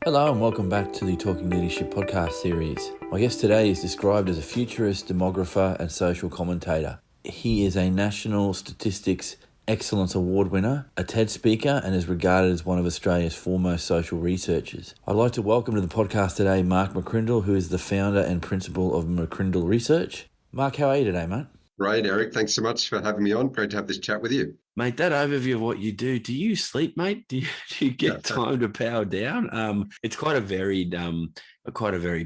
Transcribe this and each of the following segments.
Hello and welcome back to the Talking Leadership podcast series. My guest today is described as a futurist, demographer and social commentator. He is a National Statistics Excellence Award winner, a TED speaker and is regarded as one of Australia's foremost social researchers. I'd like to welcome to the podcast today Mark McCrindle, who is the founder and principal of McCrindle Research. Mark, how are you today, mate? Great, Eric. Thanks so much for having me on. Great to have this chat with you. Mate, that overview of what you do you sleep, mate? Do you get time to power down? It's quite a varied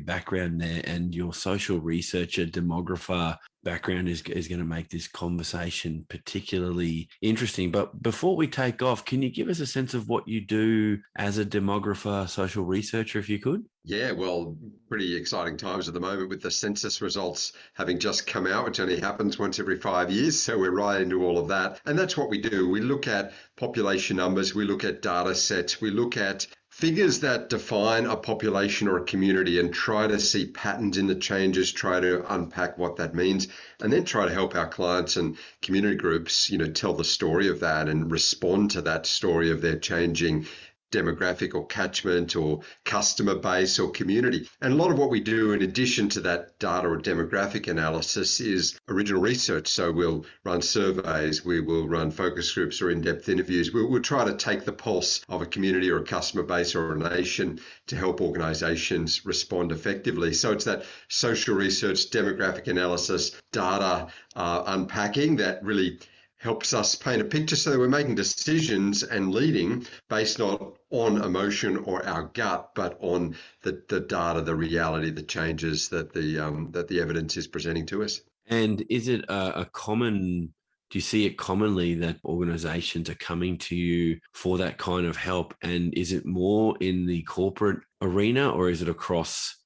background there, and your social researcher, demographer background is going to make this conversation particularly interesting. But before we take off, can you give us a sense of what you do as a demographer, social researcher, if you could? Yeah, well, pretty exciting times at the moment with the census results having just come out, which only happens once every 5 years. So we're right into all of that. And that's what we do. We look at population numbers, we look at data sets, we look at figures that define a population or a community and try to see patterns in the changes, try to unpack what that means, and then try to help our clients and community groups, tell the story of that and respond to that story of their changing demographic or catchment or customer base or community. And a lot of what we do in addition to that data or demographic analysis is original research. So we'll run surveys, we will run focus groups or in-depth interviews. We'll try to take the pulse of a community or a customer base or a nation to help organizations respond effectively. So it's that social research, demographic analysis, data unpacking that really helps us paint a picture so that we're making decisions and leading based not on emotion or our gut, but on the data, the reality, the changes that the evidence is presenting to us. And is it do you see it commonly that organizations are coming to you for that kind of help? And is it more in the corporate arena, or is it across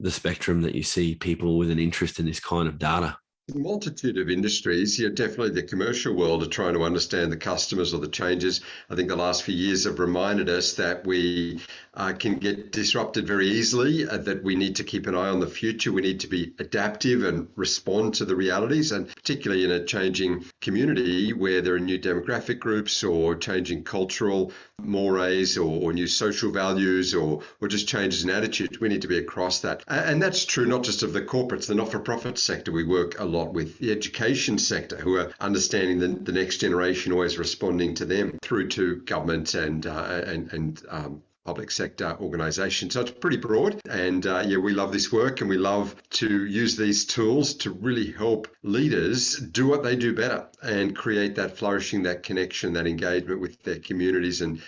the spectrum that you see people with an interest in this kind of data? A multitude of industries, definitely the commercial world are trying to understand the customers or the changes. I think the last few years have reminded us that we can get disrupted very easily, that we need to keep an eye on the future. We need to be adaptive and respond to the realities, and particularly in a changing community where there are new demographic groups or changing cultural mores or new social values or just changes in attitudes. We need to be across that. And that's true not just of the corporates, the not-for-profit sector. We work a lot with the education sector, who are understanding the next generation, always responding to them, through to government and public sector organizations. So it's pretty broad. And we love this work, and we love to use these tools to really help leaders do what they do better and create that flourishing, that connection, that engagement with their communities and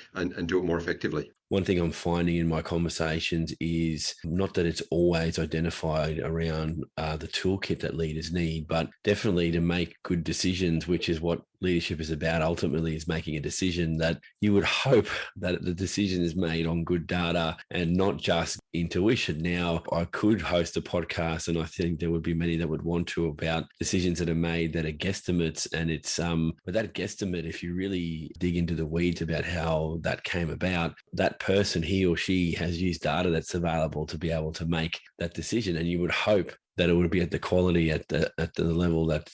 do it more effectively. One thing I'm finding in my conversations is not that it's always identified around the toolkit that leaders need, but definitely to make good decisions, which is what leadership is about ultimately, is making a decision that you would hope that the decision is made on good data and not just intuition. Now, I could host a podcast, and I think there would be many that would want to, about decisions that are made that are guesstimates. And it's but that guesstimate, if you really dig into the weeds about how that came about, that person, he or she, has used data that's available to be able to make that decision. And you would hope that it would be at the quality, at the level that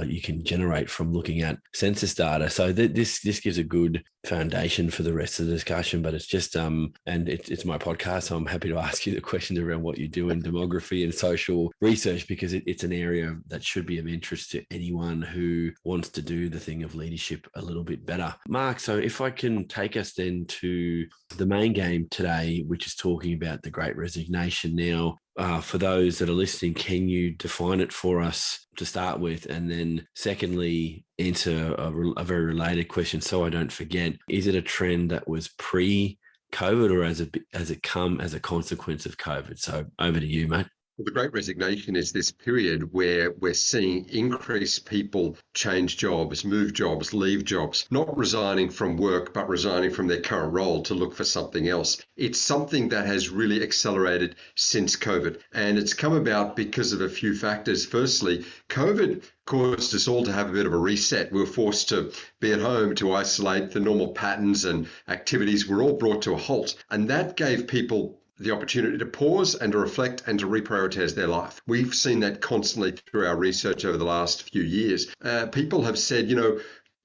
you can generate from looking at census data. So this gives a good foundation for the rest of the discussion. But it's just and it's my podcast, so I'm happy to ask you the questions around what you do in demography and social research, because it's an area that should be of interest to anyone who wants to do the thing of leadership a little bit better. Mark, so if I can take us then to the main game today, which is talking about the Great Resignation. Now, for those that are listening, can you define it for us to start with? And then secondly, answer a very related question so I don't forget. Is it a trend that was pre-COVID, or has it come as a consequence of COVID? So over to you, mate. Well, the Great Resignation is this period where we're seeing increased people change jobs, move jobs, leave jobs, not resigning from work, but resigning from their current role to look for something else. It's something that has really accelerated since COVID, and it's come about because of a few factors. Firstly, COVID caused us all to have a bit of a reset. We were forced to be at home, to isolate. The normal patterns and activities were all brought to a halt, and that gave people the opportunity to pause and to reflect and to reprioritize their life. We've seen that constantly through our research over the last few years. People have said,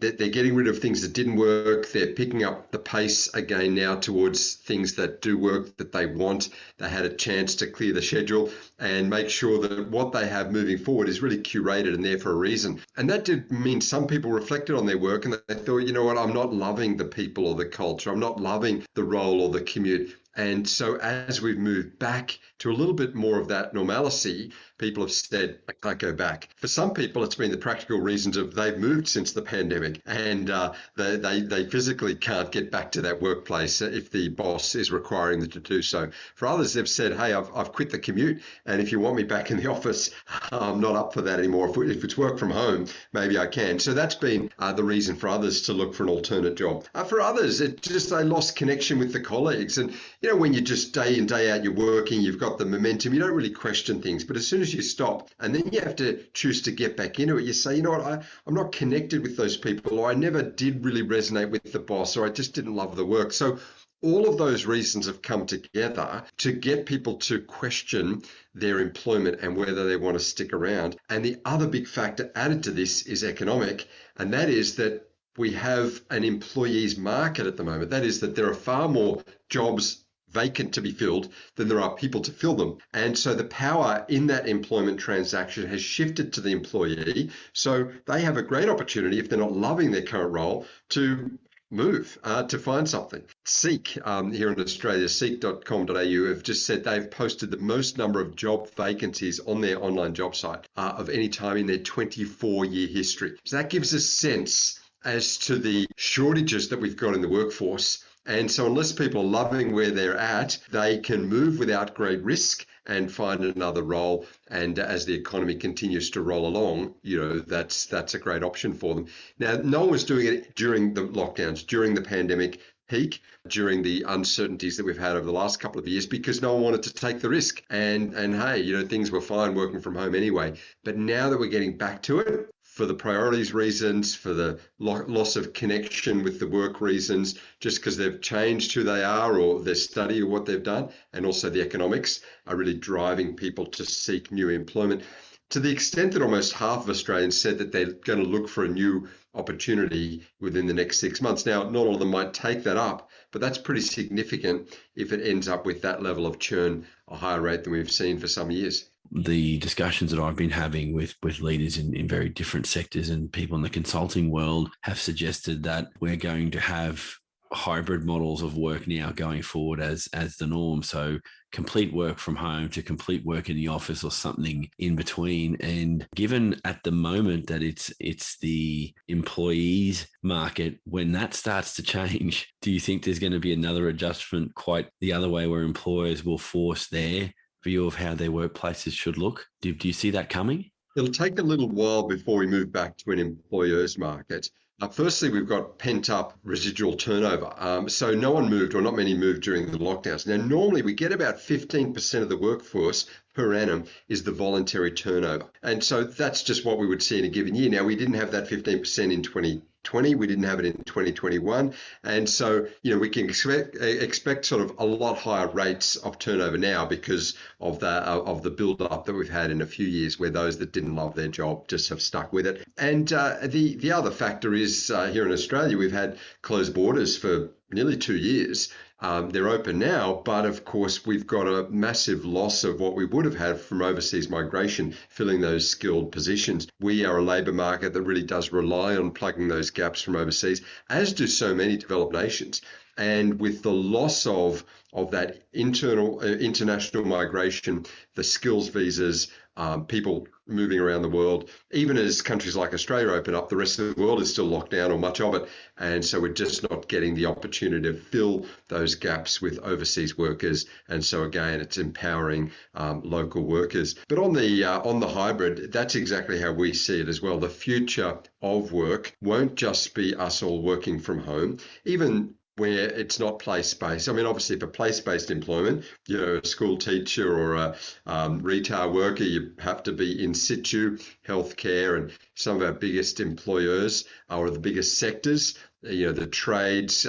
they're getting rid of things that didn't work. They're picking up the pace again now towards things that do work, that they want. They had a chance to clear the schedule and make sure that what they have moving forward is really curated and there for a reason. And that did mean some people reflected on their work and they thought, you know what, I'm not loving the people or the culture. I'm not loving the role or the commute. And so as we've moved back to a little bit more of that normalcy, people have said, I can't go back. For some people, it's been the practical reasons of they've moved since the pandemic and they physically can't get back to that workplace if the boss is requiring them to do so. For others, they've said, hey, I've quit the commute. And if you want me back in the office, I'm not up for that anymore. If it's work from home, maybe I can. So that's been the reason for others to look for an alternate job. For others, it just they lost connection with the colleagues. And, you know, when you just day in, day out, you're working, you've got the momentum, you don't really question things. But as soon as you stop and then you have to choose to get back into it, you say, you know what, I'm not connected with those people, or I never did really resonate with the boss, or I just didn't love the work. So all of those reasons have come together to get people to question their employment and whether they want to stick around. And the other big factor added to this is economic, and that is that we have an employees market at the moment. That is that there are far more jobs vacant to be filled than there are people to fill them. And so the power in that employment transaction has shifted to the employee. So they have a great opportunity, if they're not loving their current role, to move, to find something. Seek, here in Australia, seek.com.au have just said they've posted the most number of job vacancies on their online job site of any time in their 24-year history. So that gives a sense as to the shortages that we've got in the workforce. And so unless people are loving where they're at, they can move without great risk and find another role. And as the economy continues to roll along, you know, that's a great option for them. Now, no one was doing it during the lockdowns, during the pandemic peak, during the uncertainties that we've had over the last couple of years, because no one wanted to take the risk. And hey, you know, things were fine working from home anyway. But now that we're getting back to it, for the priorities reasons, for the loss of connection with the work reasons, just because they've changed who they are or their study or what they've done, and also the economics are really driving people to seek new employment. To the extent that almost half of Australians said that they're going to look for a new opportunity within the next 6 months. Now, not all of them might take that up, but that's pretty significant if it ends up with that level of churn, a higher rate than we've seen for some years. The discussions that I've been having with leaders in very different sectors and people in the consulting world have suggested that we're going to have hybrid models of work now going forward as the norm. So complete work from home to complete work in the office or something in between. And given at the moment that it's the employees market, when that starts to change, do you think there's going to be another adjustment quite the other way where employers will force their view of how their workplaces should look? Do you see that coming? It'll take a little while before we move back to an employer's market. Firstly, we've got pent-up residual turnover. So no one moved, or not many moved during the lockdowns. Now, normally we get about 15% of the workforce per annum is the voluntary turnover. And so that's just what we would see in a given year. Now, we didn't have that 15% in 2020. We didn't have it in 2021. And so, you know, we can expect sort of a lot higher rates of turnover now because of the build-up that we've had in a few years where those that didn't love their job just have stuck with it. And the other factor is here in Australia, we've had closed borders for nearly 2 years. They're open now, but of course we've got a massive loss of what we would have had from overseas migration, filling those skilled positions. We are a labour market that really does rely on plugging those gaps from overseas, as do so many developed nations. And with the loss of that international migration, the skills visas, people moving around the world, even as countries like Australia open up, the rest of the world is still locked down, or much of it. And so we're just not getting the opportunity to fill those gaps with overseas workers. And so again, it's empowering local workers. But on the hybrid, that's exactly how we see it as well. The future of work won't just be us all working from home, even where it's not place-based. I mean, obviously, for place-based employment, you know, a school teacher or a retail worker, you have to be in situ. Healthcare and some of our biggest employers or the biggest sectors, you know, the trades,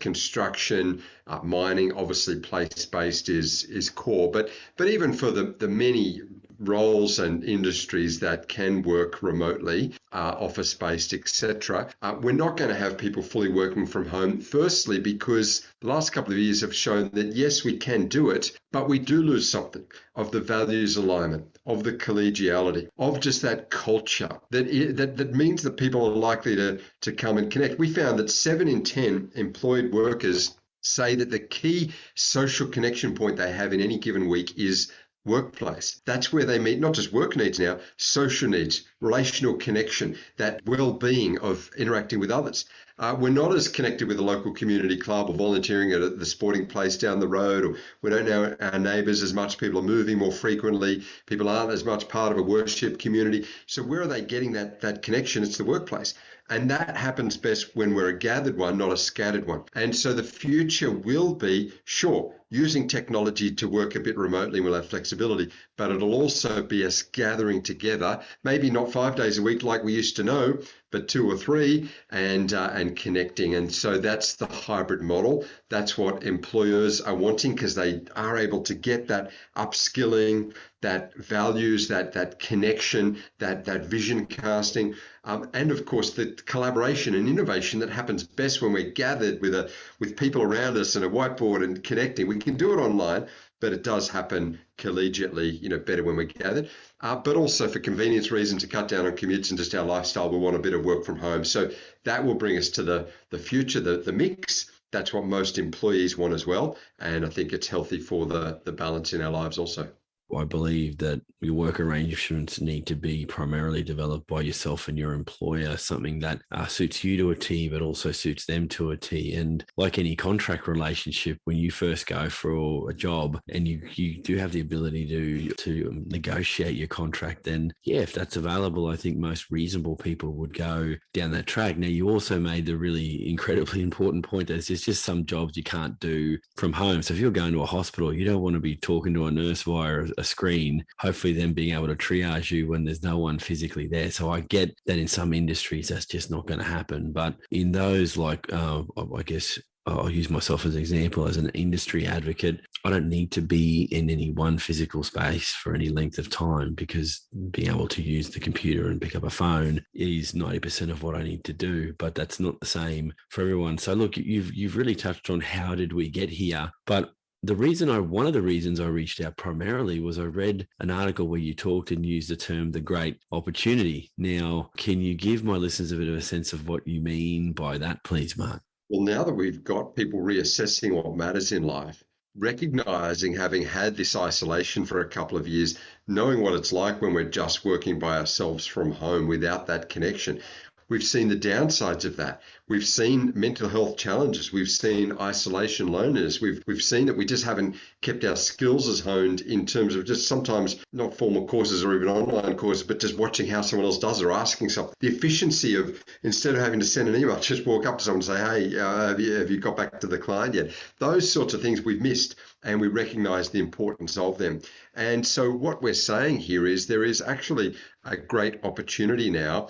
construction, mining, obviously place-based is core. But even for the many roles and industries that can work remotely, office-based, etc., we're not going to have people fully working from home. Firstly, because the last couple of years have shown that yes, we can do it, but we do lose something of the values alignment, of the collegiality, of just that culture that means that people are likely to come and connect. We found that 7 in 10 employed workers say that the key social connection point they have in any given week is workplace. That's where they meet not just work needs now, social needs, relational connection, that well-being of interacting with others. We're not as connected with a local community club or volunteering at the sporting place down the road, or we don't know our neighbours as much. People are moving more frequently. People aren't as much part of a worship community. So where are they getting that connection? It's the workplace. And that happens best when we're a gathered one, not a scattered one. And so the future will be, sure, using technology to work a bit remotely, we'll have flexibility, but it'll also be us gathering together, maybe not 5 days a week like we used to know, but 2 or 3, and connecting. And so that's the hybrid model. That's what employers are wanting, because they are able to get that upskilling, that values, that connection, that vision casting, and of course the collaboration and innovation that happens best when we're gathered with people around us and a whiteboard and connecting. We can do it online, but it does happen collegiately, better when we're gathered. But also for convenience reasons, to cut down on commutes and just our lifestyle, we want a bit of work from home. So that will bring us to the future, the mix. That's what most employees want as well. And I think it's healthy for the balance in our lives also. I believe that your work arrangements need to be primarily developed by yourself and your employer, something that suits you to a T, but also suits them to a T. And like any contract relationship, when you first go for a job and you do have the ability to negotiate your contract, then yeah, if that's available, I think most reasonable people would go down that track. Now, you also made the really incredibly important point that there's just some jobs you can't do from home. So if you're going to a hospital, you don't want to be talking to a nurse via a screen, hopefully them being able to triage you when there's no one physically there. So I get that in some industries that's just not going to happen. But in those, like, I guess I'll use myself as an example as an industry advocate. I don't need to be in any one physical space for any length of time, because being able to use the computer and pick up a phone is 90% of what I need to do. But that's not the same for everyone. So look, you've really touched on how did we get here, but one of the reasons I reached out primarily was I read an article where you talked and used the term the great opportunity. Now, can you give my listeners a bit of a sense of what you mean by that, please, Mark? Well, now that we've got people reassessing what matters in life, recognizing having had this isolation for a couple of years, knowing what it's like when we're just working by ourselves from home without that connection, we've seen the downsides of that. We've seen mental health challenges. We've seen isolation, loneliness. We've seen that we just haven't kept our skills as honed in terms of just sometimes not formal courses or even online courses, but just watching how someone else does or asking something. The efficiency of, instead of having to send an email, just walk up to someone and say, hey, have you got back to the client yet? Those sorts of things we've missed, and we recognize the importance of them. And so what we're saying here is there is actually a great opportunity now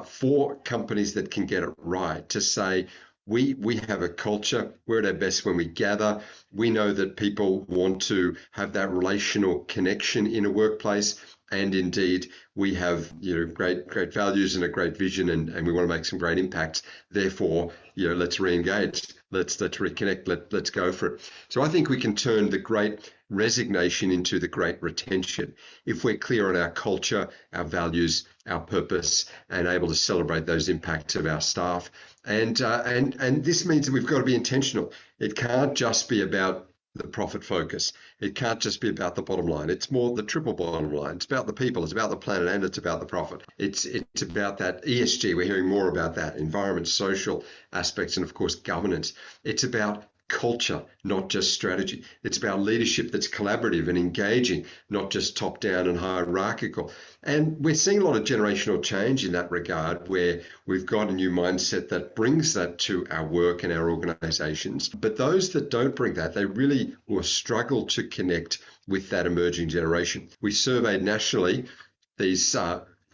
for companies that can get it right to say, we have a culture, we're at our best when we gather. We know that people want to have that relational connection in a workplace. And indeed, we have great values and a great vision, and we want to make some great impacts. Therefore, let's re-engage, let's reconnect, let's go for it. So I think we can turn the great resignation into the great retention if we're clear on our culture, our values, our purpose, and able to celebrate those impacts of our staff. And this means that we've got to be intentional. It can't just be about the profit focus. It can't just be about the bottom line. It's more the triple bottom line. It's about the people, it's about the planet, and it's about the profit. It's about that ESG. We're hearing more about that, environment, social aspects, and of course, governance. It's about culture, not just strategy. It's about leadership that's collaborative and engaging, not just top-down and hierarchical. And we're seeing a lot of generational change in that regard, where we've got a new mindset that brings that to our work and our organizations. But those that don't bring that, they really will struggle to connect with that emerging generation. We surveyed nationally these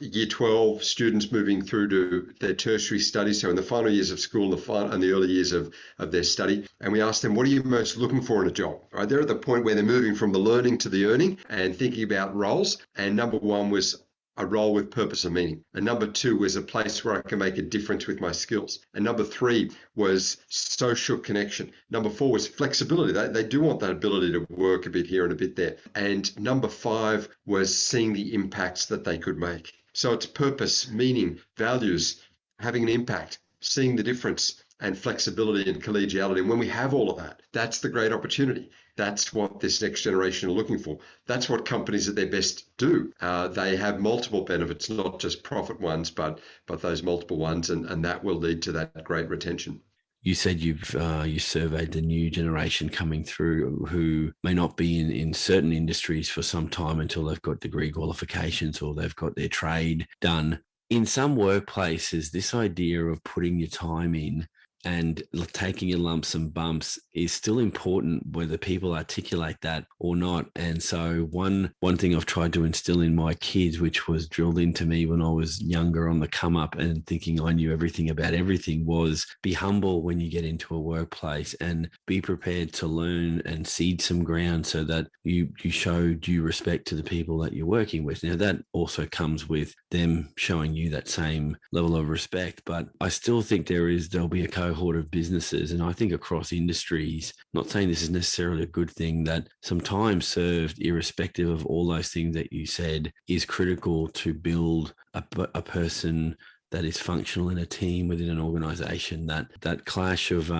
year 12 students moving through to their tertiary studies, so in the final years of school and the early years of their study. And we asked them, what are you most looking for in a job? Right, they're at the point where they're moving from the learning to the earning and thinking about roles. And number one was a role with purpose and meaning. And number two was a place where I can make a difference with my skills. And number three was social connection. Number four was flexibility. They do want that ability to work a bit here and a bit there. And number five was seeing the impacts that they could make. So it's purpose, meaning, values, having an impact, seeing the difference, and flexibility and collegiality. And when we have all of that, that's the great opportunity. That's what this next generation are looking for. That's what companies at their best do. They have multiple benefits, not just profit ones, but those multiple ones, and that will lead to that great retention. You said you surveyed the new generation coming through who may not be in certain industries for some time until they've got degree qualifications or they've got their trade done. In some workplaces, this idea of putting your time in and taking your lumps and bumps is still important, whether people articulate that or not. And so one thing I've tried to instill in my kids, which was drilled into me when I was younger on the come up and thinking I knew everything about everything, was be humble when you get into a workplace and be prepared to learn and cede some ground so that you show due respect to the people that you're working with. Now, that also comes with them showing you that same level of respect, but I still think there'll be a cohort of businesses, and I think across industries, not saying this is necessarily a good thing, that some time served, irrespective of all those things that you said, is critical to build a person that is functional in a team within an organization. That clash of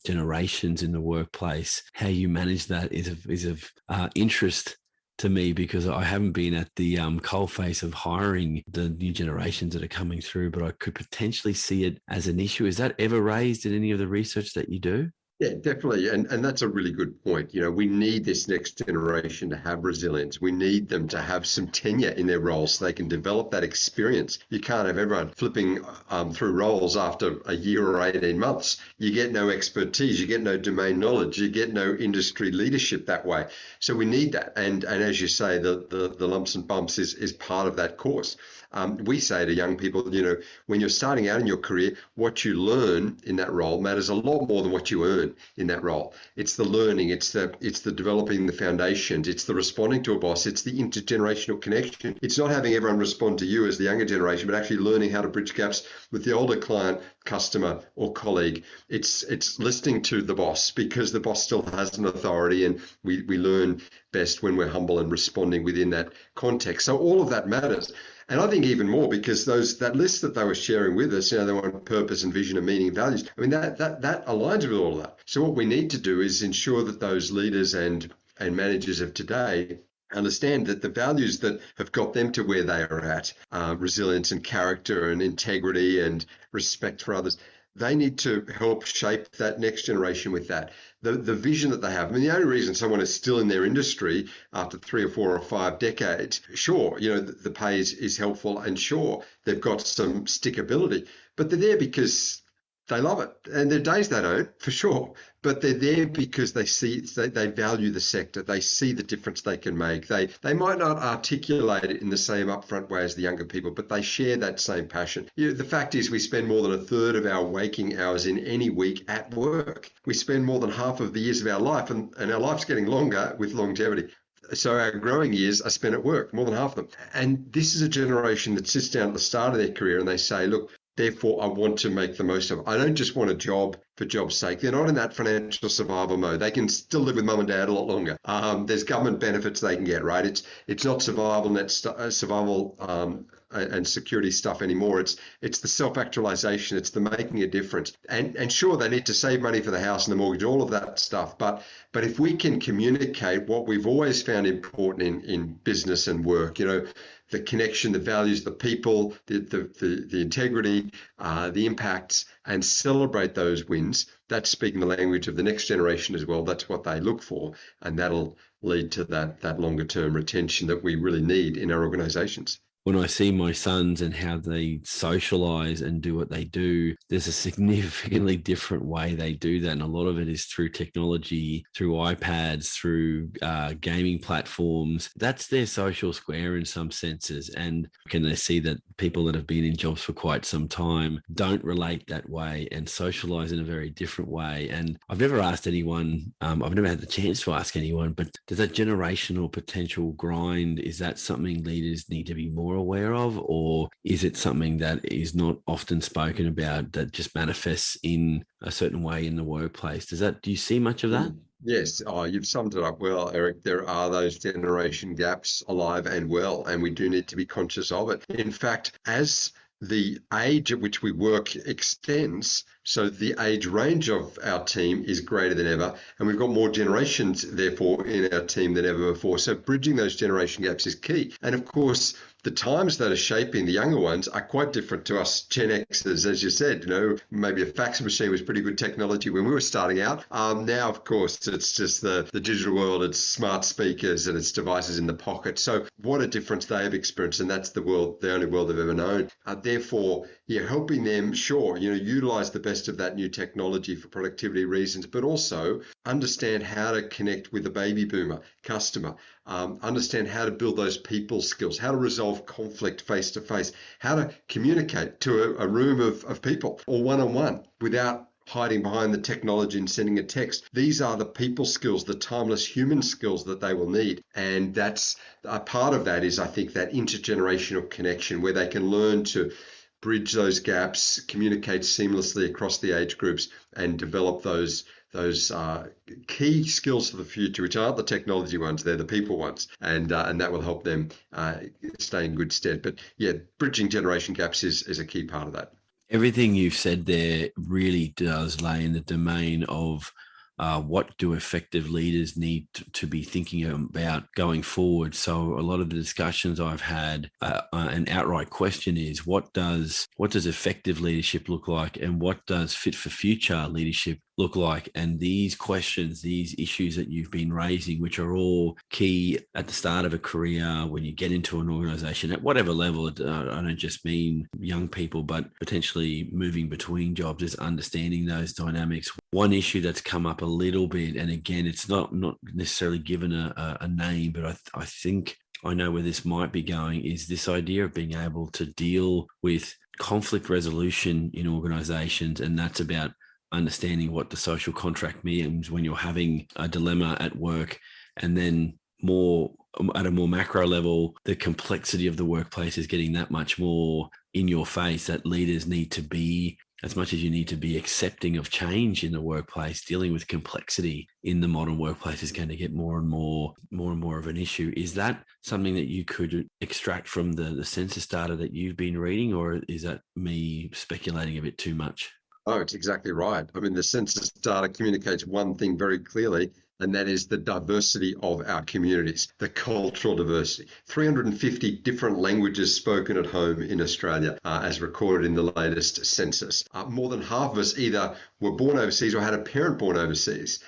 generations in the workplace, how you manage that is of interest to me, because I haven't been at the coalface of hiring the new generations that are coming through, but I could potentially see it as an issue. Is that ever raised in any of the research that you do? Yeah, definitely. And that's a really good point. We need this next generation to have resilience. We need them to have some tenure in their roles so they can develop that experience. You can't have everyone flipping through roles after a year or 18 months. You get no expertise, you get no domain knowledge, you get no industry leadership that way. So we need that. And as you say, the lumps and bumps is part of that course. We say to young people, when you're starting out in your career, what you learn in that role matters a lot more than what you earn in that role. It's the learning, it's the developing the foundations, it's the responding to a boss, it's the intergenerational connection. It's not having everyone respond to you as the younger generation, but actually learning how to bridge gaps with the older client, customer, or colleague. It's listening to the boss, because the boss still has an authority, and we learn best when we're humble and responding within that context. So all of that matters. And I think even more because that list that they were sharing with us, they want purpose and vision and meaning and values. I mean, that aligns with all of that. So what we need to do is ensure that those leaders and managers of today understand that the values that have got them to where they are at, resilience and character and integrity and respect for others, they need to help shape that next generation with that. The vision that they have. I mean, the only reason someone is still in their industry after 3 or 4 or 5 decades, sure, the pay is helpful, and sure, they've got some stickability, but they're there because they love it. And there are days they don't, for sure, but they're there because they value the sector. They see the difference they can make. They might not articulate it in the same upfront way as the younger people, but they share that same passion. The fact is we spend more than a third of our waking hours in any week at work. We spend more than half of the years of our life, and our life's getting longer with longevity. So our growing years are spent at work, more than half of them. And this is a generation that sits down at the start of their career and they say, look, therefore, I want to make the most of it. I don't just want a job for job's sake. They're not in that financial survival mode. They can still live with mum and dad a lot longer. There's government benefits they can get, right? It's not survival and security stuff anymore. It's the self-actualization. It's the making a difference. And sure, they need to save money for the house and the mortgage, all of that stuff. But if we can communicate what we've always found important in business and work, the connection, the values, the people, the integrity, the impacts, and celebrate those wins. That's speaking the language of the next generation as well. That's what they look for, and that'll lead to that longer term retention that we really need in our organizations. When I see my sons and how they socialize and do what they do, there's a significantly different way they do that. And a lot of it is through technology, through iPads, through gaming platforms. That's their social square in some senses. And can they see that people that have been in jobs for quite some time don't relate that way and socialize in a very different way. And I've never asked anyone, I've never had the chance to ask anyone, but does that generational potential grind, is that something leaders need to be more aware of? Or is it something that is not often spoken about that just manifests in a certain way in the workplace? Do you see much of that? Yes, you've summed it up well, Eric. There are those generation gaps alive and well, and we do need to be conscious of it. In fact, as the age at which we work extends, so the age range of our team is greater than ever, and we've got more generations, therefore, in our team than ever before. So bridging those generation gaps is key. And of course, the times that are shaping the younger ones are quite different to us Gen Xers, as you said. Maybe a fax machine was pretty good technology when we were starting out. Now, of course, it's just the digital world. It's smart speakers and it's devices in the pocket. So what a difference they have experienced, and that's the only world they've ever known. Therefore, helping them, sure, utilize the best of that new technology for productivity reasons, but also understand how to connect with a baby boomer customer. Understand how to build those people skills, how to resolve conflict face to face, how to communicate to a room of people or one-on-one without hiding behind the technology and sending a text. These are the people skills, the timeless human skills that they will need. And that's a part of that is, I think, that intergenerational connection where they can learn to bridge those gaps, communicate seamlessly across the age groups, and develop those key skills for the future, which aren't the technology ones, they're the people ones, and that will help them stay in good stead. But yeah, bridging generation gaps is a key part of that. Everything you've said there really does lay in the domain of what do effective leaders need to be thinking about going forward. So a lot of the discussions I've had, an outright question is, what does effective leadership look like, and what does fit for future leadership look like? And these questions, these issues that you've been raising, which are all key at the start of a career, when you get into an organization at whatever level, I don't just mean young people, but potentially moving between jobs, is understanding those dynamics. One issue that's come up a little bit, and again, it's not necessarily given a name, but I think I know where this might be going, is this idea of being able to deal with conflict resolution in organizations. And that's about understanding what the social contract means when you're having a dilemma at work, and then at a more macro level, the complexity of the workplace is getting that much more in your face, that leaders need to be, as much as you need to be accepting of change in the workplace, dealing with complexity in the modern workplace is going to get more and more of an issue. Is that something that you could extract from the census data that you've been reading, or is that me speculating a bit too much? Oh, it's exactly right. I mean, the census data communicates one thing very clearly, and that is the diversity of our communities, the cultural diversity. 350 different languages spoken at home in Australia, as recorded in the latest census. More than half of us either were born overseas or had a parent born overseas.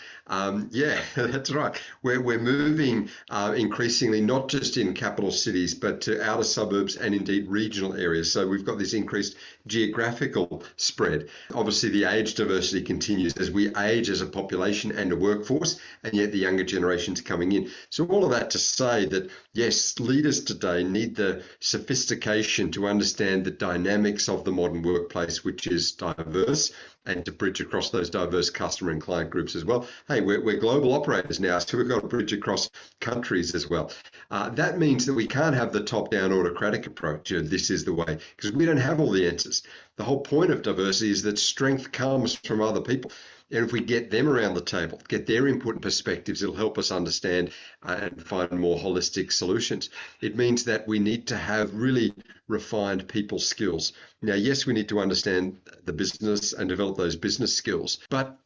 Yeah, that's right. We're moving increasingly, not just in capital cities, but to outer suburbs and indeed regional areas. So we've got this increased geographical spread. Obviously, the age diversity continues as we age as a population and a workforce, and yet the younger generation's coming in. So all of that to say that, yes, leaders today need the sophistication to understand the dynamics of the modern workplace, which is diverse, and to bridge across those diverse customer and client groups as well. Hey, we're global operators now, so we've got to bridge across countries as well. That means that we can't have the top-down autocratic approach. This is the way, because we don't have all the answers. The whole point of diversity is that strength comes from other people. And if we get them around the table, get their input and perspectives, it'll help us understand and find more holistic solutions. It means that we need to have really refined people skills. Now, yes, we need to understand the business and develop those business skills, but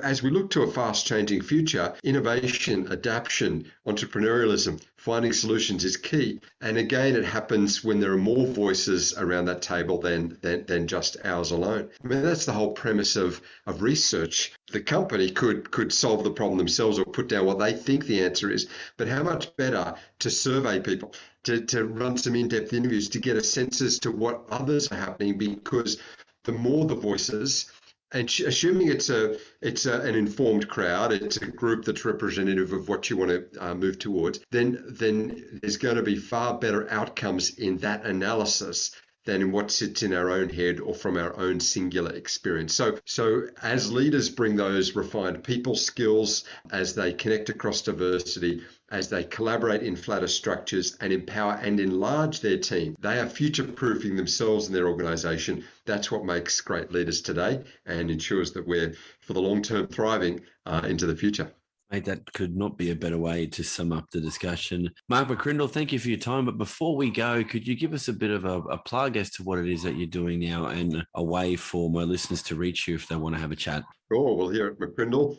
as we look to a fast-changing future, innovation, adaptation, entrepreneurialism, finding solutions is key. And again, it happens when there are more voices around that table than just ours alone. I mean, that's the whole premise of research. The company could solve the problem themselves or put down what they think the answer is, but how much better to survey people, to run some in-depth interviews, to get a sense as to what others are happening, because the more the voices, and assuming it's an informed crowd, it's a group that's representative of what you want to move towards, then there's going to be far better outcomes in that analysis than in what sits in our own head or from our own singular experience. So as leaders bring those refined people skills, as they connect across diversity, as they collaborate in flatter structures and empower and enlarge their team, they are future-proofing themselves and their organization. That's what makes great leaders today and ensures that we're, for the long-term, thriving into the future. Mate, that could not be a better way to sum up the discussion. Mark McCrindle, thank you for your time. But before we go, could you give us a bit of a plug as to what it is that you're doing now and a way for my listeners to reach you if they want to have a chat? Sure. Well, here at McCrindle,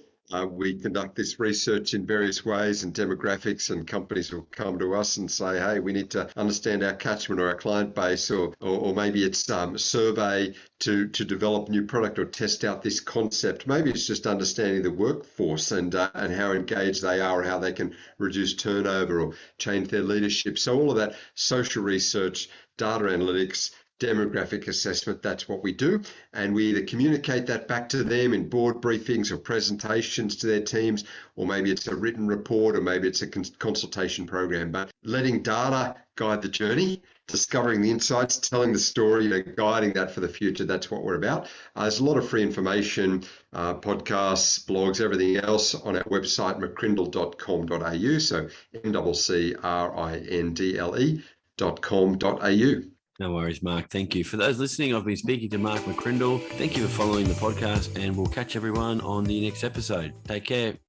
we conduct this research in various ways and demographics, and companies will come to us and say, hey, we need to understand our catchment or our client base, or maybe it's a survey to develop new product or test out this concept. Maybe it's just understanding the workforce and how engaged they are, or how they can reduce turnover or change their leadership. So all of that social research, data analytics, demographic assessment, that's what we do. And we either communicate that back to them in board briefings or presentations to their teams, or maybe it's a written report, or maybe it's a consultation program. But letting data guide the journey, discovering the insights, telling the story, guiding that for the future, that's what we're about. There's a lot of free information, podcasts, blogs, everything else on our website, mccrindle.com.au. So mccrindle.com.au. No worries, Mark. Thank you. For those listening, I've been speaking to Mark McCrindle. Thank you for following the podcast, and we'll catch everyone on the next episode. Take care.